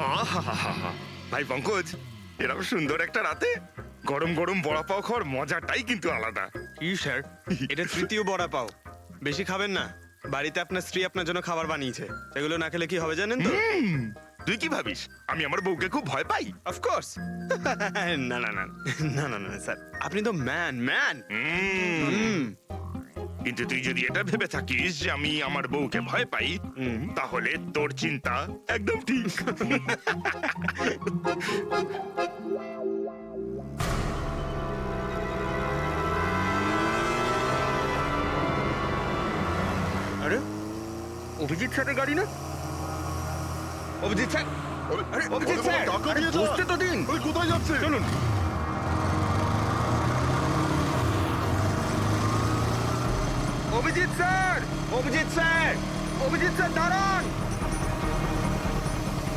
আহাহাহা। ভাই পঙ্কজ, এরকম সুন্দর একটা রাতে গরম গরম বড়া পাও খাওয়ার মজাটাই কিন্তু আলাদা। কি স্যার, এটা তৃতীয় বড়া পাও। বেশি খাবেন না, বাড়িতে আপনার স্ত্রী আপনার জন্য খাবার বানিয়েছে। এগুলো না খেলে কি হবে জানেন তো? তুই কি ভাবিস আমি আমার বউকে খুব ভয় পাই? অফকোর্স। না না না না না না স্যার, আপনি তো ম্যান। কিন্তু তুই যদি এটা ভেবে থাকিস যে আমি আমার বউকে ভয় পাই, তাহলে তোর চিন্তা একদম ঠিক। আরে অভিজিৎ স্যারের গাড়ি না? অভিজিৎ স্যার, আরে অভিজিৎ স্যার, আরে বসতে তো দিন। কোথায় যাচ্ছে? চলুন। Abhijit sir, Abhijit sir, Abhijit sir দাঁড়ান।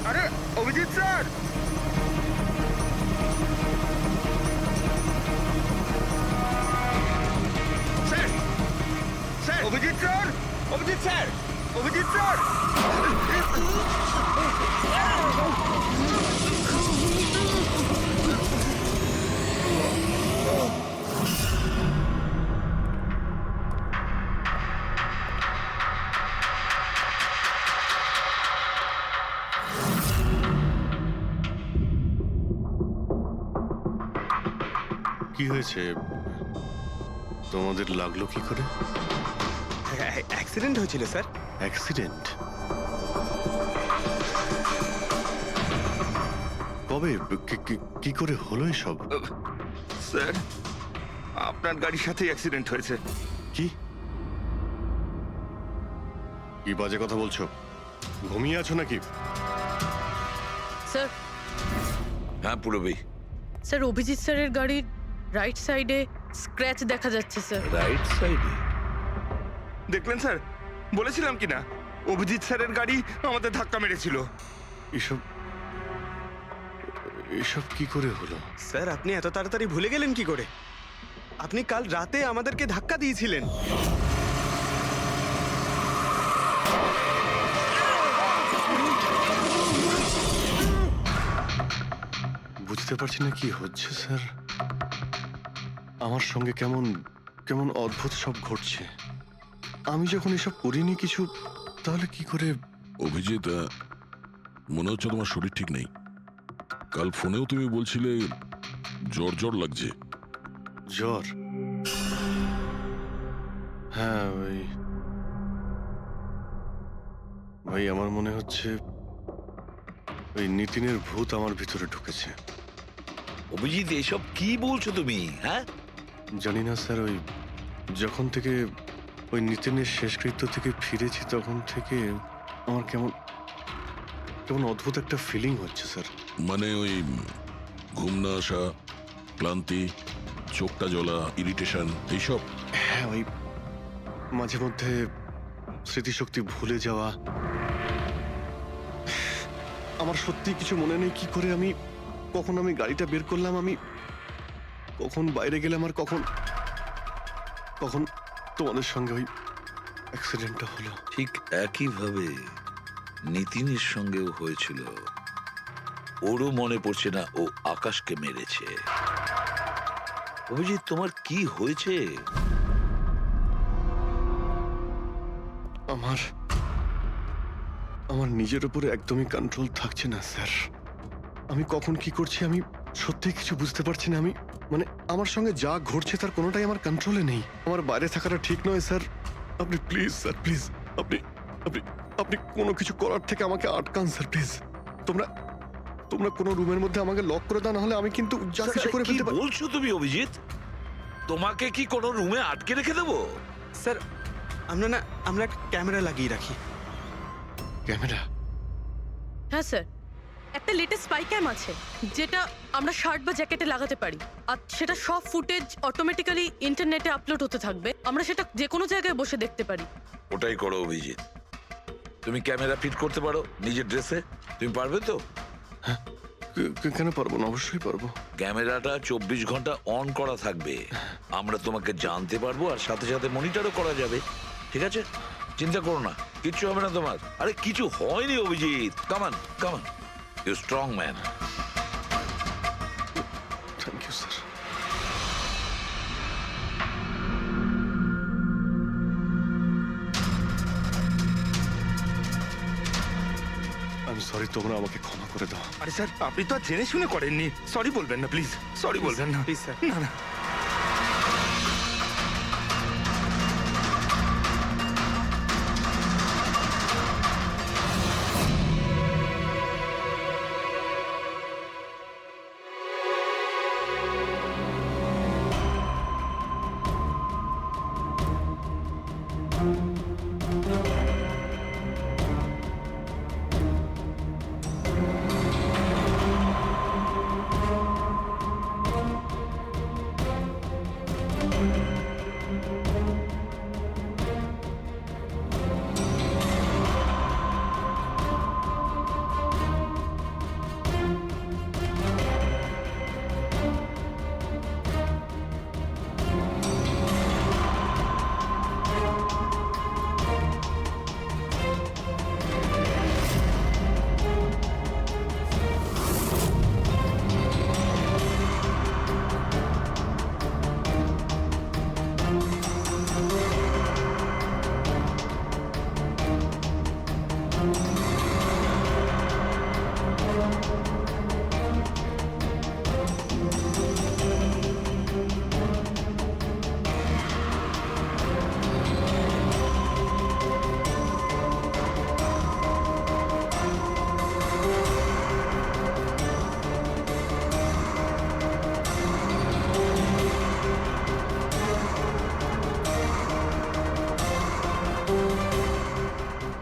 আরে Abhijit sir, sir, sir, Abhijit sir, Abhijit sir, Abhijit sir. কি হয়েছে? তোমাদের লাগলো কি করে? অ্যাক্সিডেন্ট হয়েছিল স্যার। অ্যাক্সিডেন্ট? কবে? কি করে হলো এসব? স্যার, আপনার গাড়ির সাথে অ্যাক্সিডেন্ট হয়েছে। কি কি বাজে কথা বলছো? ঘুমিয়ে আছো নাকি? স্যার, হ্যাঁ পুরবী। স্যার অভিজিৎ স্যারের গাড়ির রাইট সাইডে স্ক্র্যাচ দেখা যাচ্ছে স্যার। রাইট সাইডে? দেখলেন স্যার, বলেছিলাম কি না অভিজিৎ স্যারের গাড়ি আমাদের ধাক্কা মেরেছিল। এসব এসব কি করে হলো? স্যার, আপনি এত তাড়াতাড়ি ভুলে গেলেন কি করে? আপনি কাল রাতে আমাদেরকে ধাক্কা দিয়েছিলেন। বুঝতে পারছি না কি হচ্ছে স্যার। আমার সঙ্গে কেমন কেমন অদ্ভুত সব ঘটছে। আমি যখন এসব করিনি কিছু, তাহলে কি করে? অভিজিৎ, মনে হচ্ছে তোমার শরীর ঠিক নেই। কাল ফোনেও তুমি বলছিলে জ্বর জ্বর লাগছে। জ্বর? হ্যাঁ ভাই আমার মনে হচ্ছে ওই নিতিনের ভূত আমার ভিতরে ঢুকেছে। অভিজিৎ, এসব কি বলছো তুমি? হ্যাঁ, জানি না স্যার, ওই যখন থেকে ওই নিতিনের শেষকৃত্য থেকে ফিরেছি তখন থেকে আমার কেমন কেমন অদ্ভুত একটা ফিলিং হচ্ছে স্যার। মানে ওই ঘুম না আসা, ক্লান্তি, চোখটা জ্বলা, ইরিটেশন, এইসব? হ্যাঁ, ওই মাঝে মধ্যে স্মৃতিশক্তি ভুলে যাওয়া। আমার সত্যি কিছু মনে নেই কি করে আমি কখন আমি গাড়িটা বের করলাম, আমি কখন বাইরে গেলাম, আর কখন কখন তোমাদের সঙ্গে ওই অ্যাক্সিডেন্টটা হলো। ঠিক একইভাবে নিতিনের সঙ্গেও হয়েছিল। ওরও মনে পড়ছে না ও আকাশকে মেরেছে। অভিজিৎ, তোমার কি হয়েছে? আমার আমার নিজের উপরে একদমই কন্ট্রোল থাকছে না স্যার। আমি কখন কি করছি আমি সত্যি কিছু বুঝতে পারছি না। আমি মানে আমার সঙ্গে যা ঘটছে তার কোনোটাই আমার কন্ট্রোলে নেই। আমার বাইরে থাকাটা ঠিক নয় স্যার। আপনি প্লিজ স্যার, প্লিজ আপনি আপনি আপনি কোনো কিছু করার থেকে আমাকে আটকান স্যার, প্লিজ। তোমরা তোমরা কোনো রুমের মধ্যে আমাকে লক করে দাও, না হলে আমি কিন্তু যা কিছু করে কি ফেলতে পারি। বলছো তুমি অভিজিৎ? তোমাকে কি কোনো রুমে আটকে রেখে দেবো? স্যার, আমরা একটা ক্যামেরা লাগিয়ে রাখি। ক্যামেরা? হ্যাঁ স্যার, একটা লেটেস্ট স্পাই ক্যাম আছে যেটা আমরা শার্ট বা জ্যাকেটে লাগাতে পারি, আর সেটা সব ফুটেজ অটোমেটিক্যালি ইন্টারনেটে আপলোড হতে থাকবে। আমরা সেটা যে কোনো জায়গায় বসে দেখতে পারি। ওটাই করো অভিজিৎ। তুমি ক্যামেরা ফিট করতে পারো নিজের ড্রেসে? তুমি পারবে তো? কেন পারবো না? অবশ্যই পারবো। ক্যামেরাটা 24 ঘন্টা অন করা থাকবে। আমরা তোমাকে জানতে পারবো, আর সাথে সাথে মনিটরও করা যাবে। ঠিক আছে, চিন্তা করো না, কিচ্ছু হবে না তোমার। আরে কিছু হয়নি Abhijit, come on come on. You strong man. Thank you sir. আমি সরি, তোমরা আমাকে ক্ষমা করে দাও। আরে স্যার, আপনি তো আর জেনে শুনে করেননি। সরি বলবেন না প্লিজ, সরি বলবেন না প্লিজ স্যার। না না।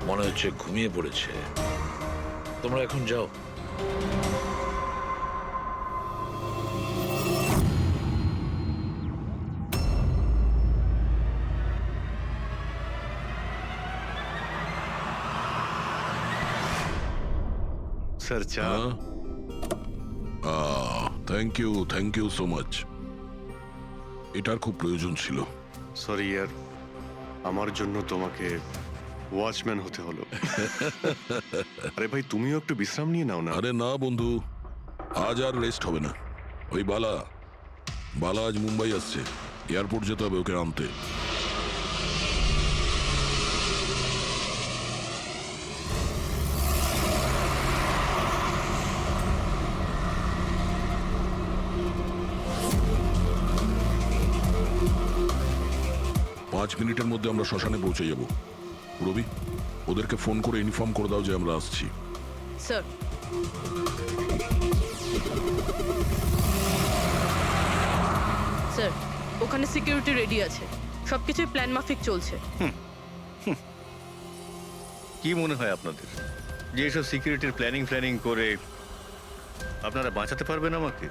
মনে হচ্ছে ঘুমিয়ে পড়েছে। তোমরা এখন যাও। স্যার চা। Thank you so much. এটার খুব প্রয়োজন ছিল। সরি ইয়ার, আমার জন্য তোমাকে ওয়াচম্যান হতে হলো। আরে ভাই, তুমিও একটু বিশ্রাম নিয়ে নাও না। আরে না বন্ধু, আজ আর রেস্ট হবে না। ওই বালা আজ মুম্বাই আসছে, এয়ারপোর্ট যেতে হবে ওকে আনতে। পাঁচ মিনিটের মধ্যে আমরা শ্মশানে পৌঁছে যাব। রবি, ওদেরকে ফোন করে ইনফর্ম করে দাও যে আমরা আসছি। স্যার, স্যার ওখানে সিকিউরিটি রেডি আছে, সবকিছুই প্ল্যান মাফিক চলছে। কি মনে হয় আপনাদের যে এসব সিকিউরিটির প্ল্যানিং করে আপনারা বাঁচাতে পারবেন আমাকে?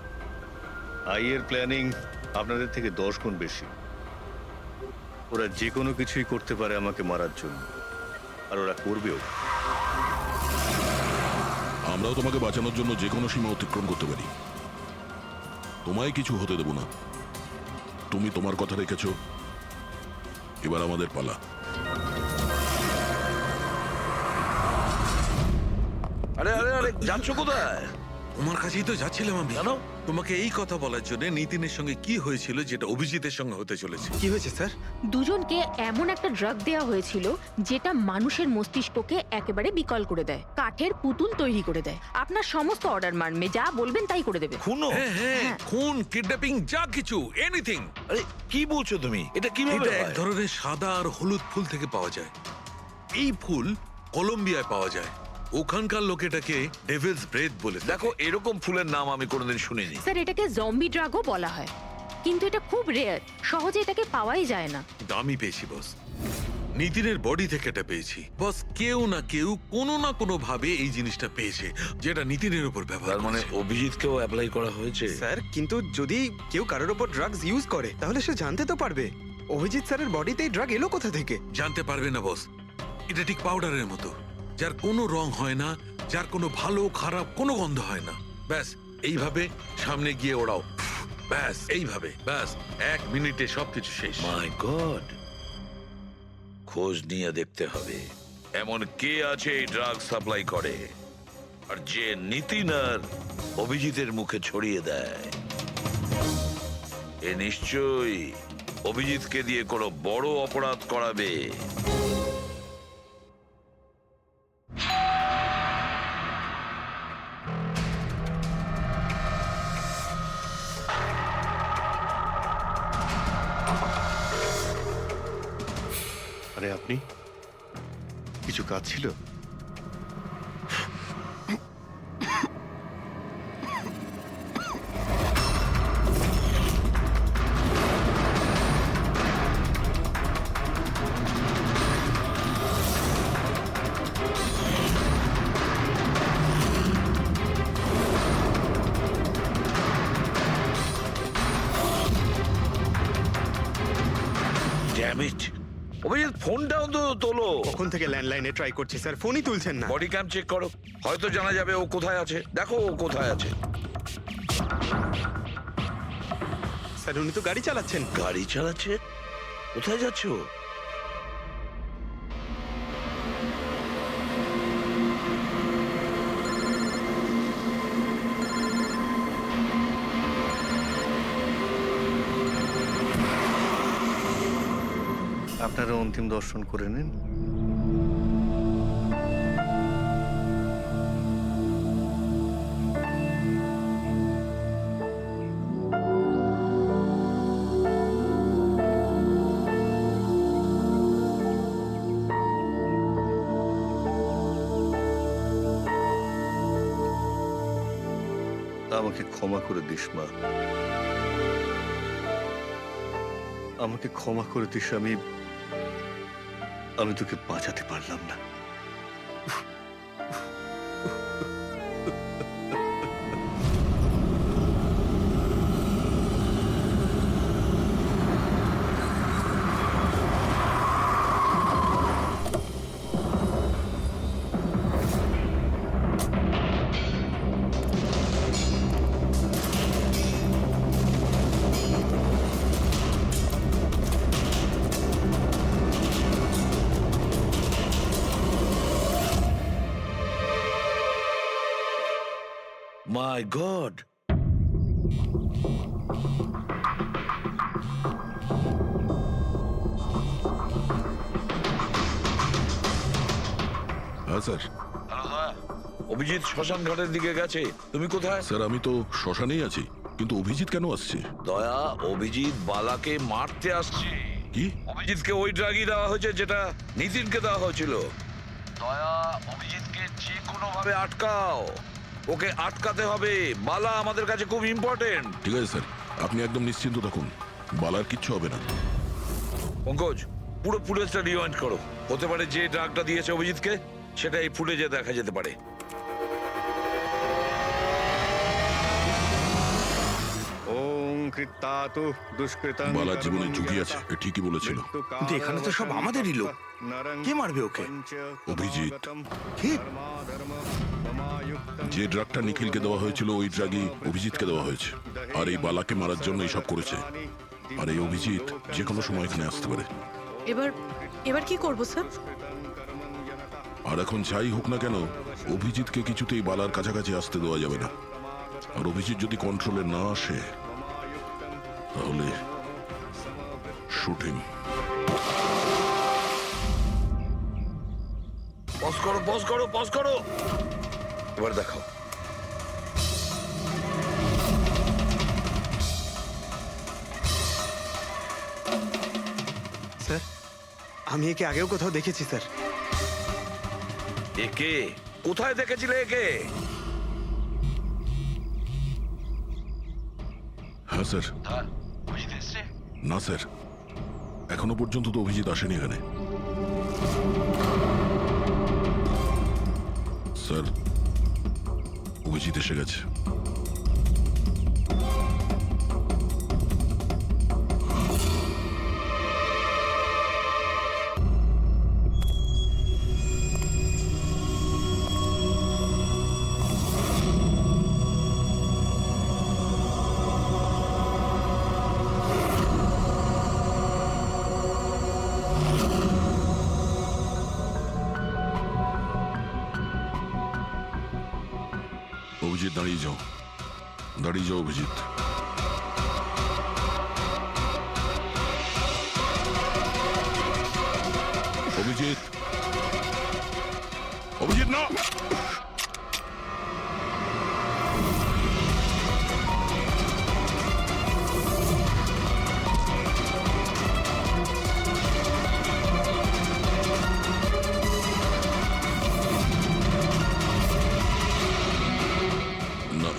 আইয়ের প্ল্যানিং আপনাদের থেকে 10 গুণ বেশি। ওরা যে কোনো কিছুই করতে পারে আমাকে মারার জন্য, আর ওরা করবেও। আমরাও তোমাকে বাঁচানোর জন্য যে কোনো সীমা অতিক্রম করতে পারি। তোমায় কিছু হতে দেব না। তুমি তোমার কথা রেখেছো, এবার আমাদের পালা। আরে আরে আরে, যাচ্ছ কোথায়? তোমার কাছেই তো যাচ্ছিলাম আমি। জানো তোমাকে এই কথা বলার জন্য নিতিনের সঙ্গে কি হয়েছিল যেটা অভিজিতের সঙ্গে হতে চলেছে। কি হয়েছে স্যার? দুজনকে এমন একটা ড্রাগ দেওয়া হয়েছিল যেটা মানুষের মস্তিষ্ককে একেবারে বিকল করে দেয়, কাঠের পুতুল তৈরি করে দেয়। আপনার সমস্ত অর্ডার মানবে, যা বলবেন তাই করে দেবে। খুনো? হ্যাঁ হ্যাঁ, খুন, কিডন্যাপিং, যা কিছু, এনিথিং। আরে কি বলছো তুমি? এটা কিভাবে এটা এক হয়? ধরনের সাদা আর হলুদ ফুল থেকে পাওয়া যায়। এই ফুল কলম্বিয়ায় পাওয়া যায়। ওখানকার লোক এটাকে ডেভিলস ব্রেথ বলে থাকে। দেখো, এরকম ফুলের নাম আমি কোনোদিন শুনিনি। স্যার, এটাকে জম্বি ড্রাগও বলা হয়, কিন্তু এটা খুব রেয়ার, সহজে এটাকে পাওয়াই যায় না। দামি পেয়েছি বস, নিতিনের বডি থেকে এটা পেয়েছি বস। কেউ না কেউ কোনো না কোনো ভাবে এই জিনিসটা পেয়েছে যেটা নিতিনের উপর ব্যবহার তার মানে করেছে। অভিজিৎকেও অ্যাপ্লাই করা হয়েছে। স্যার, কিন্তু যদি কেউ কারোর ওপর ড্রাগস ইউজ করে তাহলে সে জানতে তো পারবে অভিজিৎ স্যারের বডিতে এই ড্রাগ এলো কোথা থেকে। জানতে পারবে না বস। এটা ঠিক পাউডারের মতো, যার কোনো রং হয় না, যার কোনো ভালো খারাপ কোনো গন্ধ হয় না। ব্যাস এইভাবে সামনে গিয়ে ওড়াও, ব্যাস এইভাবে, ব্যাস 1 মিনিটে সবকিছু শেষ। মাই গড, খোঁজ নিয়ে দেখতে হবে এমন কে আছে এই ড্রাগ সাপ্লাই করে। আর যে নিতিন আর অভিজিতের মুখে ছড়িয়ে দেয়, এ নিশ্চয়ই অভিজিৎকে দিয়ে কোনো বড় অপরাধ করাবে। আরে আপনি কিছু কাজ ছিল? Damn it! অভিজিৎ ফোনটাও তো তোলো। কখন থেকে ল্যান্ডলাইনে ট্রাই করছি স্যার, ফোনই তুলছেন না। বডি ক্যাম চেক করো, হয়তো জানা যাবে ও কোথায় আছে। দেখো ও কোথায় আছে। স্যার উনি তো গাড়ি চালাচ্ছেন। গাড়ি চালাচ্ছে? কোথায় যাচ্ছ? আপনারা অন্তিম দর্শন করে নিন। আমাকে ক্ষমা করে দিস মা, আমাকে ক্ষমা করে দিস। আমি তোকে বাঁচাতে পারলাম না। মাই গড! হ্যাঁ স্যার। অভিজিৎ শ্মশান ঘাটের দিকে গেছে। তুমি কোথায়? স্যার আমি তো শ্মশানেই আছি, কিন্তু অভিজিৎ কেন আসছে? দয়া, অভিজিৎ বালাকে মারতে আসছে। কি? অভিজিৎকে ওই ড্রাগই দেওয়া হয়েছে যেটা নিতিনকে দেওয়া হয়েছিল। দয়া, অভিজিৎকে যে কোনো ভাবে আটকাও। ওকে আটকাতে হবে। বালা আমাদের কাছে খুব ইম্পর্টেন্ট। ঠিক আছে স্যার, আপনি একদম নিশ্চিন্ত থাকুন, বালার কিচ্ছু হবে না। পঙ্কজ, পুরো ফুটেজটা রিওয়াইন্ড করো। হতে পারে যে ড্রাগটা দিয়েছে অভিজিৎকে সেটা এই ফুটেজে দেখা যেতে পারে। ওম কৃত্তাতু দুষ্কৃতং। বালার জীবনে ঝুঁকি আছে, এ ঠিকই বলেছিল। কিন্তু এখানে তো সব আমাদেরই লোক। কে মারবে ওকে? অভিজিৎ। কি? যে ড্রাগটা নিখিলকে দেওয়া হয়েছিল ওই ড্রাগই অভিজিৎকে দেওয়া হয়েছে, আর এই বালাকে মারার জন্য এইসব করেছে। আর এই অভিজিৎ যে কোনো সময় এখানে আসতে পারে। এবার কি করব স্যার? আর এখন যাই হোক না কেন, অভিজিৎকে কিছুতেই বালার কাছাকাছি আসতে দেওয়া যাবে না। আর অভিজিৎ যদি কন্ট্রোলে না আসে তাহলে শুটিং। পজ করো, পজ করো, পজ করো। এবার দেখাও। স্যার আমি একে আগেও কোথাও দেখেছি স্যার। একে কোথায় দেখেছিলে একে? হ্যাঁ স্যার। হ্যাঁ, অভিজিৎ এসছে? না স্যার, এখনো পর্যন্ত তো অভিজিৎ আসেনি এখানে। স্যার, অভিজিৎ এসে গেছে। অভিজিৎ দাঁড়িয়ে যাও, দাঁড়িয়ে যাও অভিজিৎ। অভিজিৎ, অভিজিৎ না। না,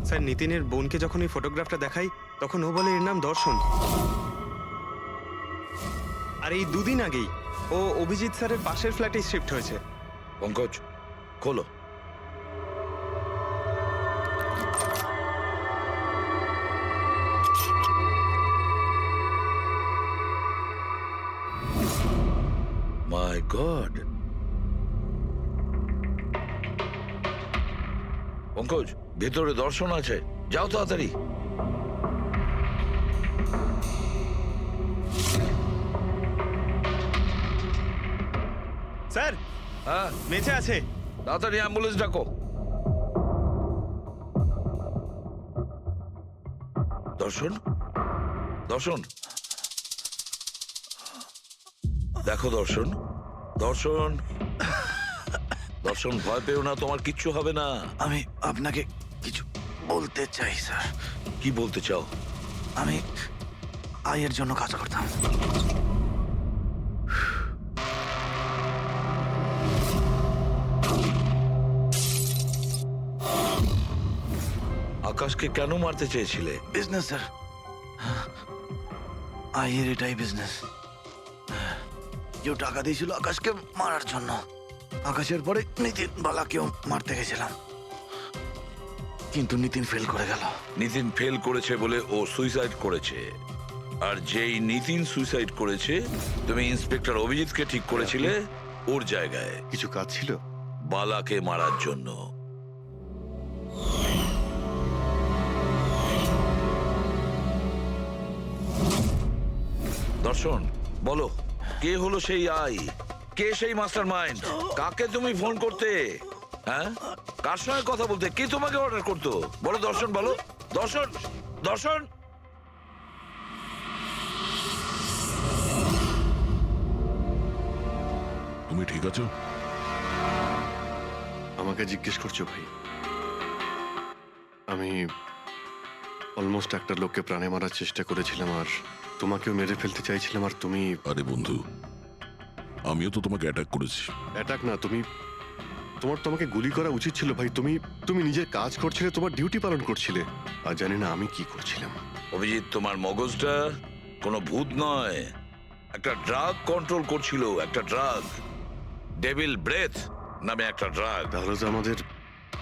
স্যার নিতিনের বোনকে যখন এই ফটোগ্রাফটা দেখাই তখন ও বলে এর নাম দর্শন। আর এই দুদিন আগেই ও অভিজিৎ স্যারের পাশের ফ্ল্যাটে শিফট হয়েছে। পঙ্কজ, খোলো। মাই গড, পঙ্কজ, ভেতরে দর্শন আছে, যাও তাড়াতাড়ি। স্যার হ্যাঁ, বেঁচে আছে। তাড়াতাড়ি অ্যাম্বুলেন্স ডাকো। দর্শন, দর্শন, দেখো দর্শন, দর্শন, দর্শন, ভয় পেও না, তোমার কিচ্ছু হবে না। আমি আপনাকে কিছু বলতে চাই স্যার। কি বলতে চাও? আমি আয়ের জন্য কাজ করতাম। আকাশকে কেন মারতে চেয়েছিলে? বিজনেস স্যার, আয়ের এটাই বিজনেস। কেউ টাকা দিয়েছিল আকাশকে মারার জন্য। আকাশের পরে নিতিন বালাকেও মারতে গেছিলাম, কিন্তু নিতিন ফেল করে গেল। নিতিন ফেল করেছে বলে ও সুইসাইড করেছে। আর যেই নিতিন সুইসাইড করেছে, তুমি ইন্সপেক্টর অভিজিৎকে ঠিক করেছিলে ওর জায়গায় কিছু কাজ ছিল? বালাকে মারার জন্য। দর্শন, বলো, কে হলো সেই আই? কে সেই মাস্টার মাইন্ড? কাকে তুমি ফোন করতে? হ্যাঁ, কার সঙ্গে কথা বলতে? কে তোমাকে অর্ডার করতো? বলো দর্শন, বলো। দর্শন, দর্শন। তুমি ঠিক আছো? আমাকে জিজ্ঞেস করছো ভাই? আমি অলমোস্ট একটা লোককে প্রাণে মারার চেষ্টা করেছিলাম, আর তোমাকেও মেরে ফেলতে চাইছিলাম, আর তুমি... আরে বন্ধু, আমিও তো তোমাকে অ্যাটাক করেছি। অ্যাটাক না, তোমার তোমাকে গুলি করা উচিত ছিল ভাই। তুমি নিজের কাজ করছিলে, তোমার ডিউটি পালন করছিলে, আর জানি না আমি কি করছিলাম। অভিজিৎ, তোমার মগজটা কোনো ভূত নয়, একটা ড্রাগ কন্ট্রোল করছিল। একটা ড্রাগ, ডেভিল ব্রেথ নামে একটা ড্রাগ। তাহলে তো আমাদের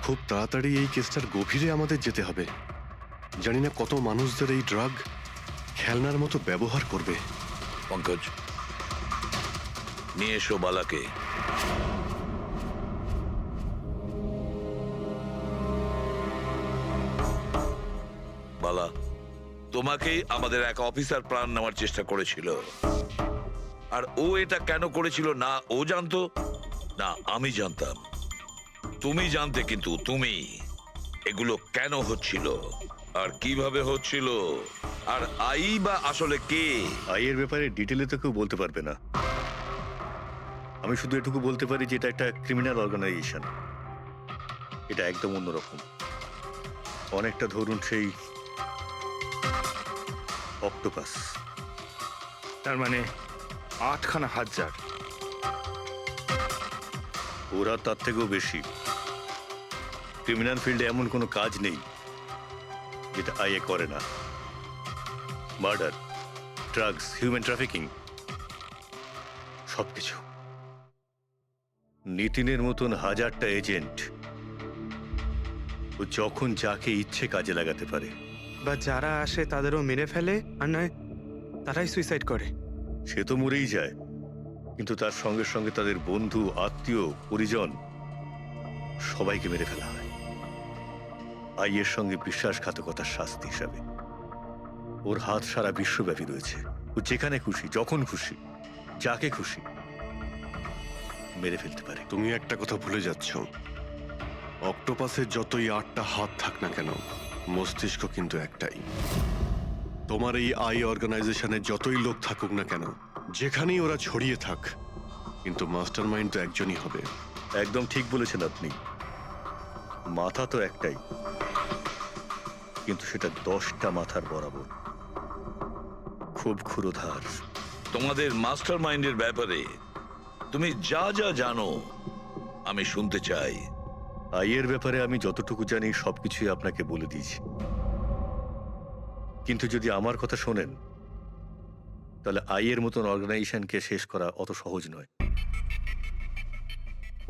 খুব তাড়াতাড়ি এই কেসটার গভীরে আমাদের যেতে হবে। জানি না কত মানুষদের এই ড্রাগ খেলনার মতো ব্যবহার করবে। পঙ্কজ, নিয়ে এসো বালাকে। বালা, তোমাকেই আমাদের এক অফিসার প্রাণ নেওয়ার চেষ্টা করেছিল। আর ও এটা কেন করেছিল না ও জানতো, না আমি জানতাম। তুমি জানতে, কিন্তু তুমি এগুলো কেন হচ্ছিল আর কিভাবে হচ্ছিল, আর আই বা আসলে কে? আইয়ের ব্যাপারে ডিটেলে তো কেউ বলতে পারবে না। আমি শুধু এটুকু বলতে পারি যে এটা একটা ক্রিমিনাল অর্গানাইজেশন। এটা একদম অন্যরকম, অনেকটা ধরুন সেই অক্টোপাস। তার মানে 8খানা হাজার। ওরা তার থেকেও বেশি। ক্রিমিনাল ফিল্ডে এমন কোনো কাজ নেই যেটা আইএ করে না। মার্ডার, ড্রাগস, হিউম্যান ট্রাফিকিং, সবকিছু। নিতিনের মতন হাজারটা এজেন্ট, ও যখন যাকে ইচ্ছে কাজে লাগাতে পারে। বা যারা আসে তাদেরও মেরে ফেলে, আর নয় তারাই সুইসাইড করে। সে তো মরেই যায়, কিন্তু তার সঙ্গে সঙ্গে তাদের বন্ধু, আত্মীয়, পরিজন সবাইকে মেরে ফেলা হয় আইয়ের সঙ্গে বিশ্বাসঘাতকতার শাস্তি হিসাবে। ওর হাত সারা বিশ্বব্যাপী রয়েছে। ও যেখানে খুশি, যখন খুশি, যাকে খুশি মেরে ফেলতে পারে। তুমি একটা কথা ভুলে যাচ্ছ, অক্টোপাসের যতই 8টা হাত থাক না কেন, মস্তিষ্ক কিন্তু একটাই। তোমার এই আই অর্গানাইজেশনে যতই লোক থাকুক না কেন, যেখানেই ওরা ছড়িয়ে থাক, কিন্তু মাস্টার মাইন্ড তো একজনই হবে। একদম ঠিক বলেছেন আপনি। মাথা তো একটাই, কিন্তু সেটা 10টা মাথার বরাবর, খুব ক্ষুরোধার। তোমাদের মাস্টার মাইন্ডের ব্যাপারে তুমি যা যা জানো আমি শুনতে চাই। আইয়ের ব্যাপারে আমি যতটুকু জানি সবকিছুই আপনাকে বলে দিয়েছি, কিন্তু যদি আমার কথা শোনেন তাহলে আইয়ের মতন অর্গানাইজেশনকে শেষ করা অত সহজ নয়।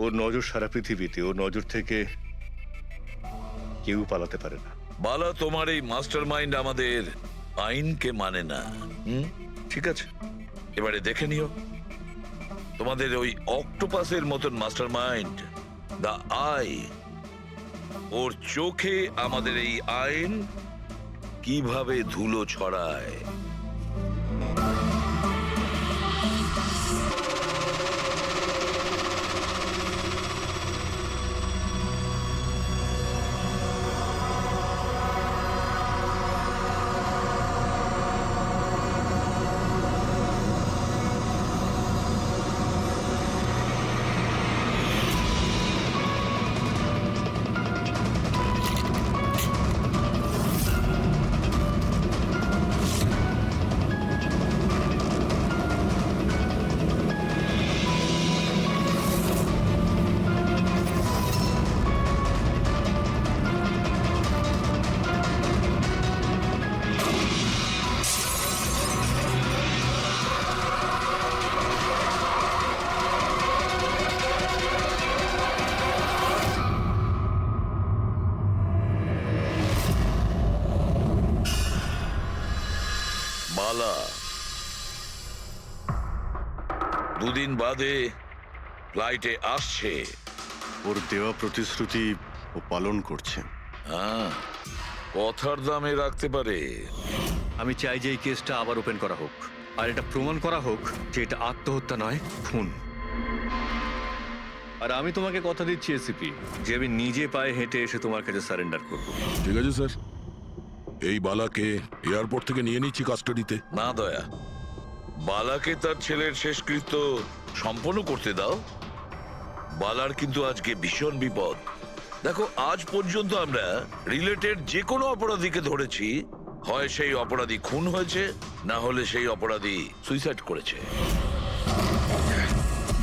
ওর নজর সারা পৃথিবীতে, ওর নজর থেকে কেউ পালাতে পারে না। বালা, তোমার এই মাস্টার মাইন্ড আমাদের আইনকে মানে না। ঠিক আছে, এবারে দেখে নিও তোমাদের ওই অক্টোপাসের মতন মাস্টার মাইন্ড দা আই, ওর চোখে আমাদের এই আইন কিভাবে ধুলো ছড়ায়। বালা, দুদিন বাদে ফ্লাইটে আসছে। ওর দেওয়া প্রতিশ্রুতি ও পালন করছে। হ্যাঁ, কথার দামে রাখতে পারে। আমি চাই যে এই কেসটা আবার ওপেন করা হোক, আর এটা প্রমাণ করা হোক যে এটা আত্মহত্যা নয়, খুন। আর আমি তোমাকে কথা দিচ্ছি এসিপি, যে আমি নিজে পায়ে হেঁটে এসে তোমার কাছে সারেন্ডার করব। ঠিক আছে স্যার, এই বালাকে এয়ারপোর্ট থেকে নিয়ে নিচ্ছি কাস্টাডিতে। না দয়া, বালাকে তার ছেলের শেষকৃত্য সম্পন্ন করতে দাও। বালার কিন্তু আজকে ভীষণ বিপদ। দেখো, আজ পর্যন্ত আমরা রিলেটেড যে কোনো অপরাধীকে ধরেছি, হয় সেই অপরাধী খুন হয়েছে, না হলে সেই অপরাধী সুইসাইড করেছে।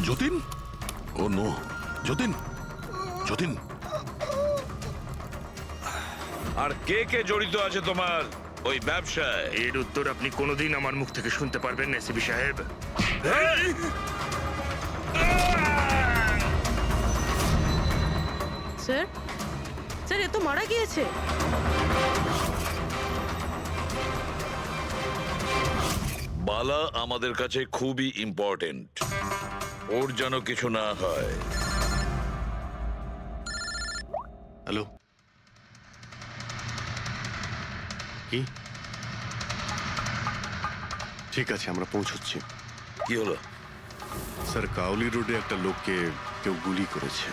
যতীন, ও নো, যতীন, যতীন। আর কে কে জড়িত আছে তোমার ওই ব্যবসায়? এর উত্তর আপনি কোনোদিন আমার মুখ থেকে শুনতে পারবেন না এসিপি সাহেব। স্যার, স্যার, এ তো মারা গিয়েছে। বালা আমাদের কাছে খুবই ইম্পর্টেন্ট, ওর যেন কিছু না হয়। হ্যালো, কি? ঠিক আছে, আমরা পৌঁছচ্ছি। কি হলো? স্যার, কাউলি রোডে একটা লোককে কেউ গুলি করেছে।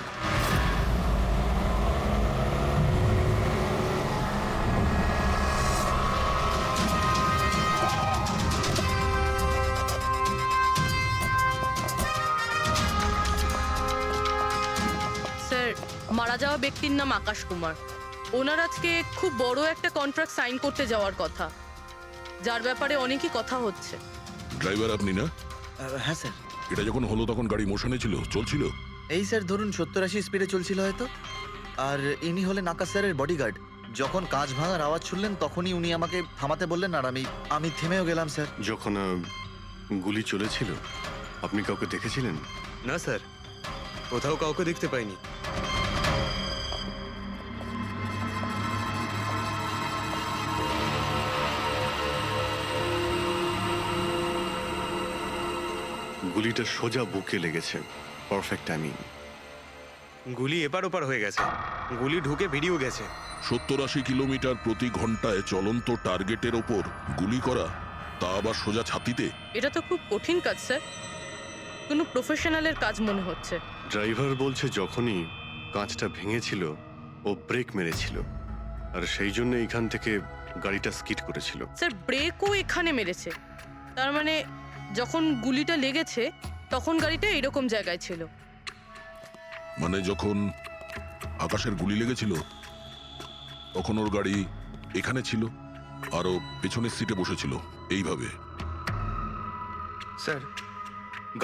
স্যার, মারা যাওয়া ব্যক্তির নাম আকাশ কুমার। ওনার আজকে খুব বড় একটা কন্ট্রাক্ট সাইন করতে যাওয়ার কথা, যার ব্যাপারে অনেকই কথা হচ্ছে। ড্রাইভার আপনি না? হ্যাঁ স্যার। এটা যখন হলো তখন গাড়ি মোশনে ছিল, চলছিল? এই স্যার ধরুন 70-80 স্পিডে চলছিল হয়তো। আর ইনি হলেন আকাশ স্যারের বডিগার্ড। যখন কাঁচ ভাঙার আওয়াজ শুনলেন তখনই উনি আমাকে থামাতে বললেন, আর আমি থেমেও গেলাম স্যার। যখন গুলি চলেছিল আপনি কাউকে দেখেছিলেন? না স্যার, কোথাও কাউকে দেখতে পাইনি। গুলিটা সোজা বুকে লেগেছে, পারফেক্ট টাইমিং। গুলি এপার ওপার হয়ে গেছে, গুলি ঢুকে বেরিয়েও গেছে। 70-80 কিলোমিটার প্রতি ঘন্টায় চলন্ত টার্গেটের ওপর গুলি করা, তা আবার সোজা ছাতিতে। এটা তো খুব কঠিন কাজ স্যার, কোনো প্রফেশনালের কাজ মনে হচ্ছে। ড্রাইভার বলছে যখনই কাঁচটা ভেঙেছিল ও ব্রেক মেরেছিল, আর সেই জন্য এখান থেকে গাড়িটা স্কিড করেছিল। স্যার ব্রেকও এখানে মেরেছে, তার মানে যখন গুলিটা লেগেছে তখন গাড়িটা এরকম জায়গায় ছিল। মানে যখন আকাশের গুলি লেগেছিল তখন ওর গাড়ি এখানে ছিল আর ও পেছনের সিটে বসেছিল এইভাবে। স্যার,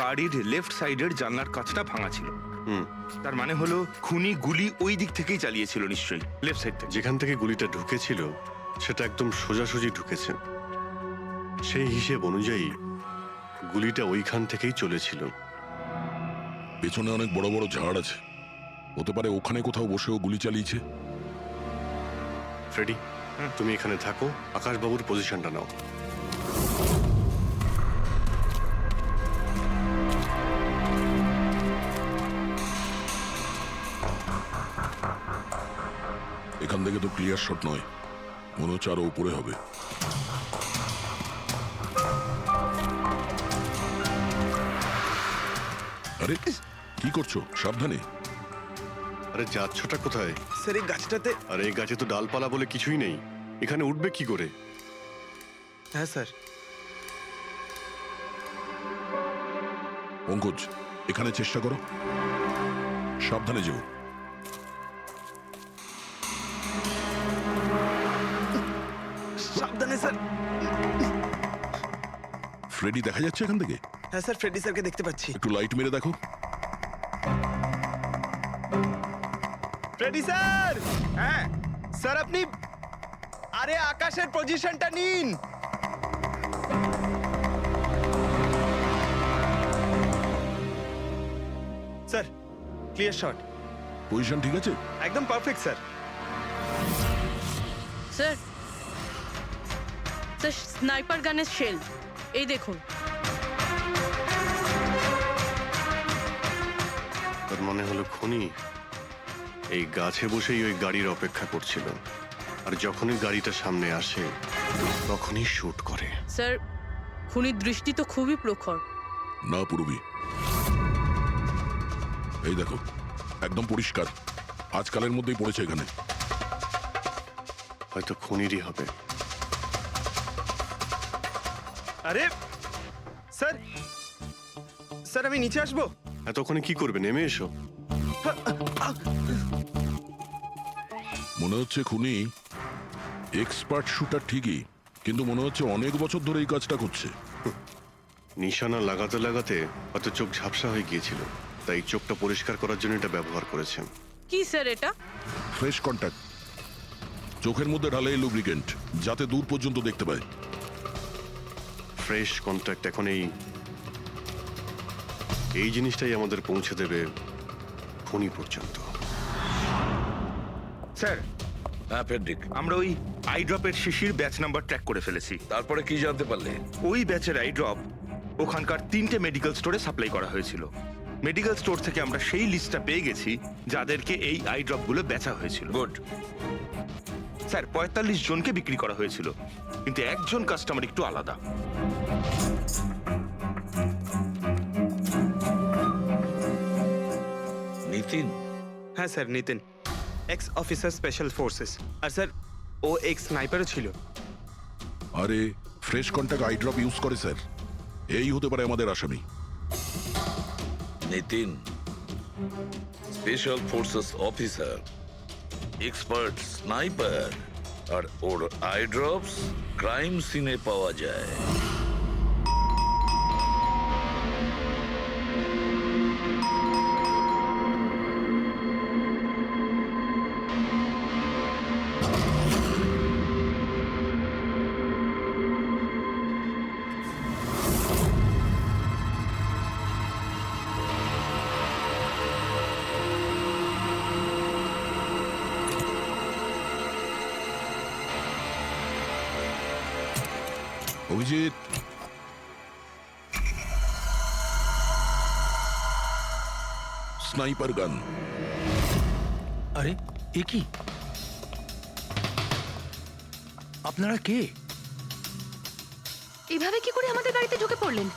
গাড়ির লেফট সাইডের জানলার কাঁচটা ভাঙা ছিল। হুম, তার মানে হলো খুনি গুলি ওই দিক থেকেই চালিয়েছিল, নিশ্চয়ই লেফট সাইড থেকে। যেখান থেকে গুলিটা ঢুকেছিল সেটা একদম সোজাসুজি ঢুকেছে। সেই হিসেব অনুযায়ী গুলিটা ওইখান থেকেই চলেছিল। পেছনে অনেক বড় বড় ঝাড় আছে, হতে পারে ওখানে কোথাও বসেও গুলি চালিয়েছে। ফ্রেডি, তুমি এখানে থাকো, আকাশবাবুর পজিশনটা নাও। এখান থেকে তো ক্লিয়ার শট নয়, মনে হচ্ছে আরো উপরে হবে। আরে কি করছো? সাবধানে। আরে যাচ্ছটা কোথায়? স্যার এই গাছটাতে। আরে এই গাছে তো ডালপালা বলে কিছুই নেই, এখানে উঠবে কি করে? হ্যাঁ স্যার। পঙ্কজ, এখানে চেষ্টা করো, সাবধানে যেও। সাবধানে স্যার। ফ্রেডি দেখা যাচ্ছে এখান থেকে? হ্যাঁ স্যার, ফ্রেডি স্যারকে দেখতে পাচ্ছি। একটু লাইট মেরে দেখো। Freddie sir! হ্যাঁ স্যার, আপনি আরে আকাশের পজিশনটা নিন। Sir clear shot. পজিশন ঠিক আছে? একদম perfect sir. Sir, sir sniper গানের শেল এই দেখুন। তার মানে হলো খুনি এই গাছে বসেই ওই গাড়ির অপেক্ষা করছিল, আর যখনই গাড়িটা সামনে আসে তখনই শুট করে। স্যার খুনির দৃষ্টি তো খুবই প্রখর। না পুরবি, এই দেখো একদম পরিষ্কার, আজকালের মধ্যেই পড়েছে এখানে। হয়তো খুনিরই হবে। আরে স্যার, স্যার আমি নিচে আসবো? এতক্ষণে কি করবে? নেমে এসো। মনে হচ্ছে খুনি এক্সপার্ট শুটার ঠিকই, কিন্তু মনে হচ্ছে অনেক বছর ধরে এই কাজটা করছে। নিশানা লাগাতে লাগাতে হয়তো চোখ ঝাপসা হয়ে গিয়েছিল, তাই চোখটা পরিষ্কার করার জন্য এটা ব্যবহার করেছেন। কি স্যার এটা? ফ্রেশ কন্ট্যাক্ট, চোখের মধ্যে ঢালে এই লুব্রিকেন্ট যাতে দূর পর্যন্ত দেখতে পায়। ফ্রেশ কন্ট্যাক্ট এখন এই জিনিসটাই আমাদের পৌঁছে দেবে খুনি পর্যন্ত। স্যার, হ্যাঁ ফেডরিক, আমরা ওই আই ড্রপের শিশির ব্যাচ নাম্বার ট্র্যাক করে ফেলেছি। তারপরে কি জানতে পারলে? ওই ব্যাচের আই ড্রপ ওখানকার 3টে মেডিকেল স্টোরে সাপ্লাই করা হয়েছিল। মেডিকেল স্টোর থেকে আমরা সেই লিস্টটা পেয়ে গেছি যাদেরকে এই আই ড্রপগুলো বেচা হয়েছিল। গুড। স্যার 45 জনকে বিক্রি করা হয়েছিল, কিন্তু একজন কাস্টমার একটু আলাদা। নিতিন? হ্যাঁ sir, Nitin, ex officer special forces. আর স্যার ও এক্স স্নাইপারও ছিল। আরে fresh contact eye drop use করে স্যার, এই হতে পারে আমাদের আসামি। Nitin special forces officer, expert sniper, আর ওর আই ড্রপস ক্রাইম সিনে পাওয়া যায়। অভিজিৎ, স্নাইপার গান। আরে এ কি? আপনারা কে? এভাবে কি করে আমাদের বাড়িতে ঢুকে পড়লেন?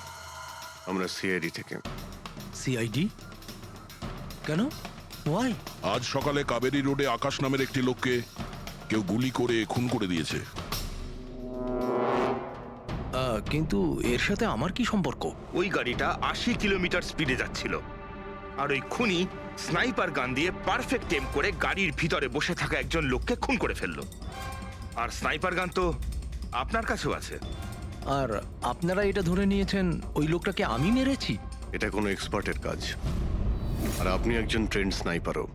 আমরা সিআইডি থেকে। সিআইডি? কেন? ওয়াই? আজ সকালে কাবেরী রোডে আকাশ নামের একটি লোককে কেউ গুলি করে খুন করে দিয়েছে। কিন্তু এর সাথে আমার কি সম্পর্ক? ওই গাড়িটা 80 কিলোমিটার স্পিডে যাচ্ছিল, আর ওই খুনি স্নাইপার গান দিয়ে পারফেক্ট এম করে গাড়ির ভিতরে বসে থাকা একজন লোককে খুন করে ফেললো। আর স্নাইপার গান তো আপনার কাছেও আছে। আর আপনারা এটা ধরে নিয়েছেন ওই লোকটাকে আমি মেরেছি? এটা কোনো এক্সপার্টের কাজ, আর আপনি একজন ট্রেন্ড স্নাইপারও।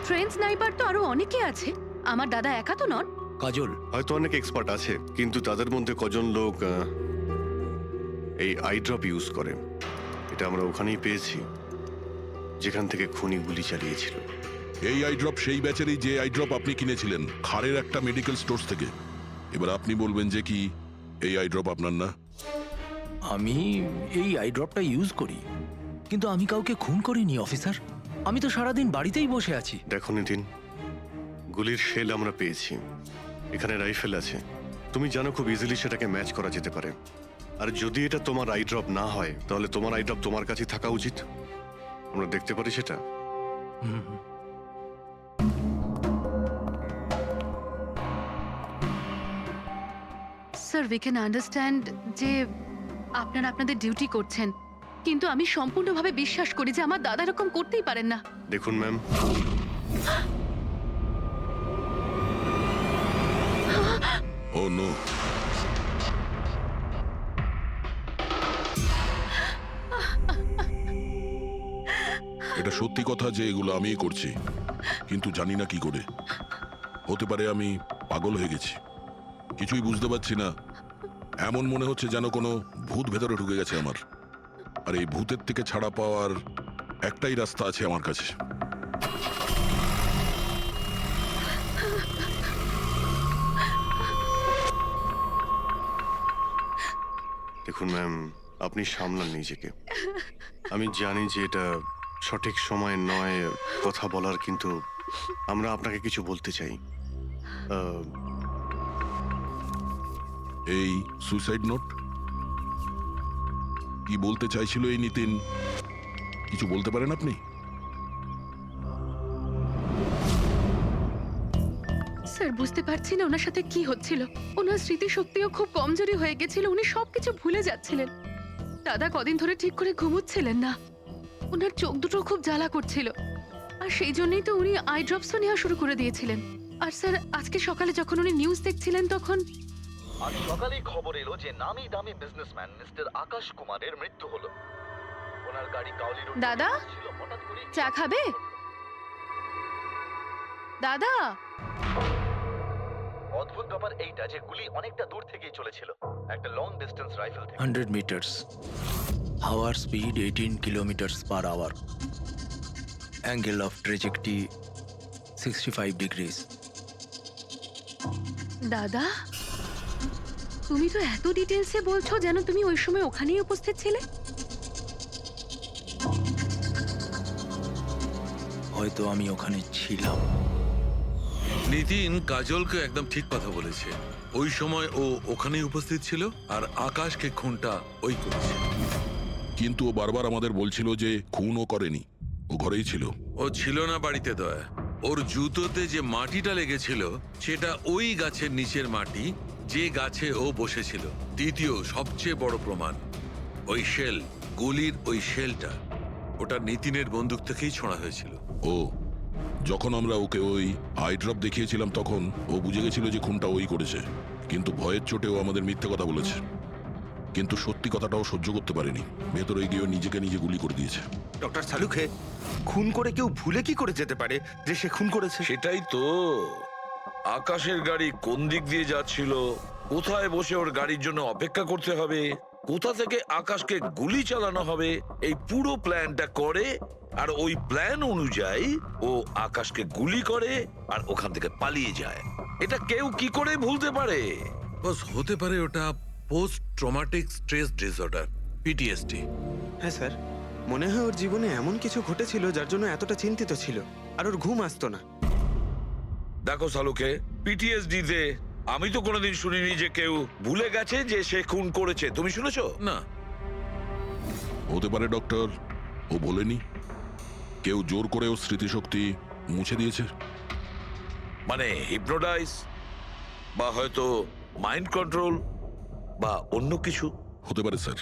ট্রেন স্নাইপার তো আরো অনেকে আছে, আমার দাদা একা তো নন। কাজল, হয়তো অনেক এক্সপার্ট আছে, কিন্তু তাদের মধ্যে কজন লোক এই আই ড্রপ ইউজ করে, এটা আমরা ওখানেই পেয়েছি যেখান থেকে খুনি গুলি চালিয়েছিল। এই আই ড্রপ সেই ব্যাচেরই যে আই ড্রপ আপনি কিনেছিলেন খারের একটা মেডিকেল স্টোর থেকে। এবার আপনি বলবেন যে কি এই আই ড্রপ আপনার না? আমি এই আই ড্রপটা ইউজ করি, কিন্তু আমি কাউকে খুন করিনি অফিসার। আমি তো সারাদিন বাড়িতেই বসে আছি। দেখো নিতিন, গুলির শেল আমরা পেয়েছি, এখানে রাইফেল আছে, তুমি জানো খুব ইজিলি সেটাকে ম্যাচ করা যেতে পারে। আর যদি এটা তোমার আই ড্রপ না হয়, তাহলে তোমার আই ড্রপ তোমার কাছে থাকা উচিত। আমরা দেখতে পারি সেটা। স্যার, উই ক্যান আন্ডারস্ট্যান্ড যে আপনারা আপনাদের ডিউটি করছেন, কিন্তু আমি সম্পূর্ণভাবে বিশ্বাস করি যে আমার দাদা এরকম করতেই পারেন না। দেখুন ম্যাম, ও নো, এটা সত্যি কথা যে এগুলো আমিই করছি, কিন্তু জানি না কি করে। হতে পারে আমি পাগল হয়ে গেছি, কিছুই বুঝতে পারছি না। এমন মনে হচ্ছে যেন কোনো ভূত ভেতরে ঢুকে গেছে আমার। আর এই ভূতের থেকে ছাড়া পাওয়ার একটাই রাস্তা আছে আমার কাছে। দেখুন ম্যাম, আপনি সামলান নিজেকে। আমি জানি যে এটা সঠিক সময় নয় কথা বলার, কিন্তু আমরা আপনাকে কিছু বলতে চাই। এই সুইসাইড নোট কি বলতে চাইছিল এই নিতিন? কিছু বলতে পারেন আপনি? স্যার, বুঝতে পারছি না ওনার সাথে কি হচ্ছিল। ওনার স্মৃতিশক্তিও খুব কমজোরি হয়ে গেছিল, উনি সবকিছু ভুলে যাচ্ছিলেন। দাদা কদিন ধরে ঠিক করে ঘুমোচ্ছিলেন না, ওনার চোখ দুটো খুব জ্বালা করছিল, আর সেই জন্যই তো উনি আই ড্রপসও নেওয়া শুরু করে দিয়েছিলেন। আর স্যার, আজকে সকালে যখন উনি নিউজ দেখছিলেন তখন আজ সকালেই খবর এলো যে নামি দামি বিজনেসম্যান মিস্টার আকাশ কুমারের মৃত্যু হলো। ওনার গাড়ি কাউলি রোড দাদা, ছিল, হঠাৎ করে চা খাবে? দাদা, অদ্ভুত ব্যাপার এইটা যে গুলি অনেকটা দূর থেকেই চলেছিল, একটা লং ডিস্টেন্স রাইফেল থেকে। 100 মিটার্স, হাওয়ার speed 18 kilometers per hour, angle of trajectory 65 degrees. দাদা, তুমি তো এত ডিটেলসে বলছো যেন তুমি ওই সময় ওখানেই উপস্থিত ছিলে। হয়তো আমি ওখানে ছিলাম। নিতিন কাজলকে একদম ঠিক কথা বলেছে। ওই সময় ও ওখানেই উপস্থিত ছিল, আর আকাশকে খুনটা ওই করেছে। কিন্তু ও বারবার আমাদের বলছিল যে খুন ও করেনি, ও ঘরেই ছিল। ও ছিল না বাড়িতে দয়া। ওর জুতোতে যে মাটিটা লেগেছিল সেটা ওই গাছের নিচের মাটি যে গাছে ও বসেছিল। দ্বিতীয় সবচেয়ে বড় প্রমাণ, ওই শেল, গুলির ওই শেলটা, ওটা নিতিনের বন্দুক থেকেই ছোঁড়া হয়েছিল। ও যখন আমরা ওকে ওই আই ড্রপ দেখিয়েছিলাম তখন ও বুঝে গেছিল যে খুনটা ওই করেছে, কিন্তু ভয়ের চোটে ও আমাদের মিথ্যে কথা বলেছে। কিন্তু সত্যি কথাটাও সহ্য করতে পারেনি, ভেতরে গিয়ে নিজেকে নিজে গুলি করে দিয়েছে। ডক্টর সালুখে, খুন করে কেউ ভুলে কি করে যেতে পারে যে সে খুন করেছে? সেটাই তো। আকাশের গাড়ি কোন দিক দিয়ে যাচ্ছিল, কোথায় বসে ওর গাড়ির জন্য অপেক্ষা করতে হবে, কোথা থেকে আকাশকে গুলি চালানো হবে, এই পুরো প্ল্যানটা করে, আর ওই প্ল্যান অনুযায়ী ও আকাশকে গুলি করে আর ওখান থেকে পালিয়ে যায়। এটা কেউ কি করে ভুলতে পারে? বস, হতে পারে ওটা post traumatic stress disorder, PTSD. হ্যাঁ স্যার, মনে হয় ওর জীবনে এমন কিছু ঘটেছিল যার জন্য এতটা চিন্তিত ছিল, আর ওর ঘুম আসতো না। দেখো সালুকে, পিটিএসডি তে আমি তো কোনোদিন শুনিনি যে কেউ ভুলে গেছে যে সে খুন করেছে। তুমি শুনেছো? না, হতে পারে ডক্টর, ও বলেনি, কেউ জোর করে ওর স্মৃতিশক্তি মুছে দিয়েছে। মানে হিপনোটাইজ, বা হয়তো মাইন্ড কন্ট্রোল, বা অন্য কিছু। হতে পারে স্যার,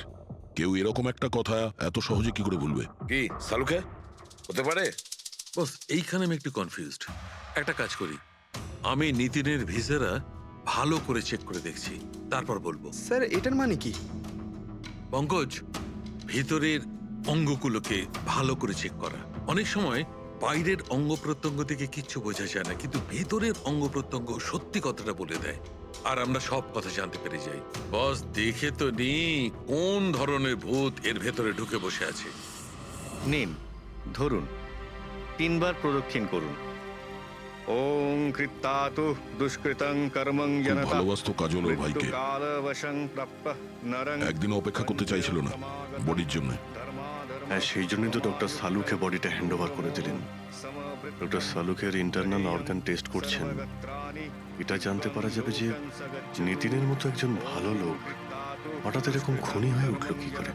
কেউ এরকম একটা কথা এত সহজে কি করে ভুলবে? কি সালুকে, হতে পারে? বস এইখানে আমি একটু কনফিউজড। একটা কাজ করি, আমি নিতিনের ভিসারা ভালো করে চেক করে দেখছি, তারপর বলবো। স্যার এটার মানে কি? পঙ্কজ, ভিতরের অঙ্গগুলোকে ভালো করে চেক করা। অনেক সময় বাইরের অঙ্গ প্রত্যঙ্গ থেকে কিচ্ছু বোঝা যায় না, কিন্তু ভেতরের অঙ্গ প্রত্যঙ্গ সত্যি কথাটা বলে দেয়, আর আমরা সব কথা জানতে পেরে যাই। বস দেখে তো নি কোন ধরনের ভূত এর ভেতরে ঢুকে বসে আছে। নিন, ধরুন, 3 বার প্রদক্ষিণ করুন। ওং কৃত্তাতু দুষ্কৃতং কর্মং খুব জনতা ভালোবাসতো কাজল ওর ভাইকে। মৃত্যুকালবশং প্রাপ্যঃ নরং একদিনও অপেক্ষা করতে চাইছিল না বডির জন্য। হ্যাঁ, সেই জন্যই তো ডক্টর সালুকে বডিটা হ্যান্ড ওভার করে দিলেন। ডক্টর সালুকের ইন্টারনাল অর্গান টেস্ট করছেন। এটা জানতে পারা যাবে যে নিতিনের মতো একজন ভালো লোক হঠাৎ এরকম খুনি হয়ে উঠলো কি করে।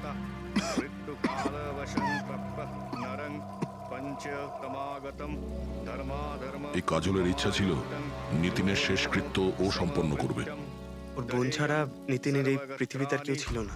এই কাজলের ইচ্ছা ছিল নিতিনের শেষকৃত্য ও সম্পন্ন করবে। ওর বোন ছাড়া নিতিনের এই পৃথিবীতে আর কেউ ছিল না।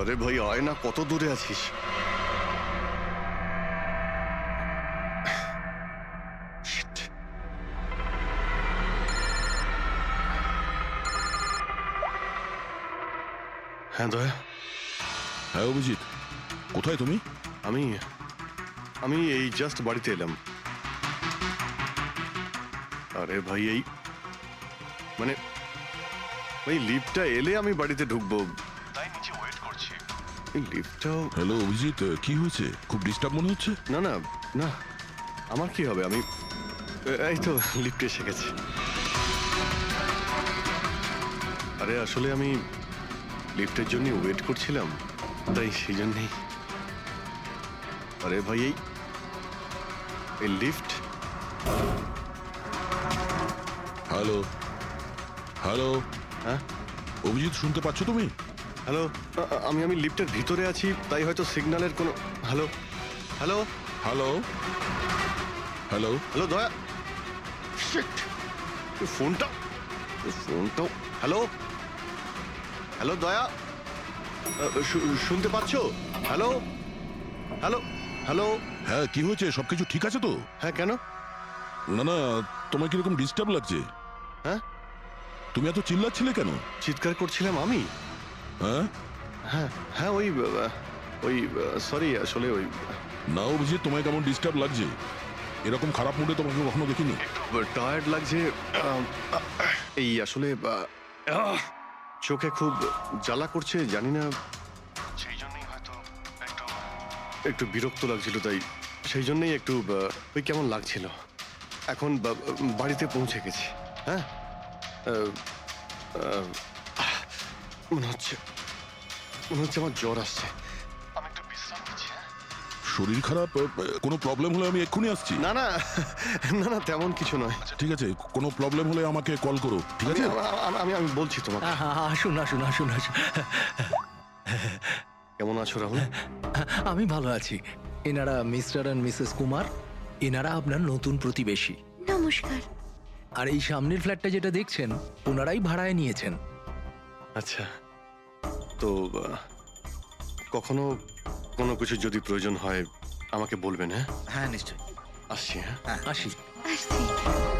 আরে ভাই আয় না, কত দূরে আছিস? Shit. হ্যাঁ দয়া, হ্যাঁ অভিজিৎ, কোথায় তুমি? আমি আমি এই জাস্ট বাড়িতে এলাম। আরে ভাই এই মানে ওই লিফটটা এলে আমি বাড়িতে ঢুকবো, তাই নিচে ওয়েট করছি। এই লিফটটাও হ্যালো অভিজিৎ, কি হয়েছে? খুব ডিস্টার্ব মনে হচ্ছে। না না না, আমার কি হবে, আমি এই তো লিফটে এসে গেছি। আরে আসলে আমি লিফটের জন্য ওয়েট করছিলাম, তাই সেই জন্যেই। আরে ভাই এই লিফট। হ্যালো হ্যালো, হ্যাঁ অভিজিৎ শুনতে পাচ্ছ তুমি? হ্যালো, আমি লিফটের ভিতরে আছি, তাই হয়তো সিগন্যালের কোনো। Hello hello hello hello hello দয়া, শিট, ফোনটা ফোনটাও। হ্যালো হ্যালো দয়া, শুনতে পাচ্ছো? Hello hello hello. হ্যাঁ, কি হয়েছে? সবকিছু ঠিক আছে তো? হ্যাঁ কেন? না না, তোমার কিরকম ডিস্টার্ব লাগছে? হ্যাঁ, তুমি এত চিল্লাচ্ছিলে কেন? চিৎকার করছিলাম আমি? হ্যাঁ হ্যাঁ হ্যাঁ, ওই সরি, আসলে ওই না অভিজিৎ, তোমায় কেমন ডিস্টার্ব লাগছে? এরকম খারাপ মুডে তোমাকে কখনো দেখিনি। টায়ার্ড লাগছে। এই আসলে চোখে খুব জ্বালা করছে, জানি না সেই জন্যই হয়তো একটু বিরক্ত লাগছিল, তাই সেই জন্যই একটু ওই কেমন লাগছিল। এখন বাড়িতে পৌঁছে গেছি। হ্যাঁ, মনে হচ্ছে আমার জ্বর আসছে। আমি একটু বিশ্রাম নিচ্ছি। শরীর খারাপ, কোনো প্রবলেম হলে আমি এক্ষুনি আসছি। না না না না, তেমন কিছু নয়। ঠিক আছে, কোনো প্রবলেম হলে আমাকে কল করো, ঠিক আছে? আমি আমি বলছি তোমাকে। আসুন আসুন আসুন আসুন। কেমন আছো রাহুল? আমি ভালো আছি। এনারা মিস্টার অ্যান্ড মিসেস কুমার। এনারা আপনার নতুন প্রতিবেশী। নমস্কার। আর এই সামনের ফ্ল্যাটটা যেটা দেখছেন, ওনারাই ভাড়ায় নিয়েছেন। আচ্ছা, তো কখনো কোনো কিছু যদি প্রয়োজন হয় আমাকে বলবেন। হ্যাঁ হ্যাঁ নিশ্চয়ই। আসছি। হ্যাঁ আসি। আসছি।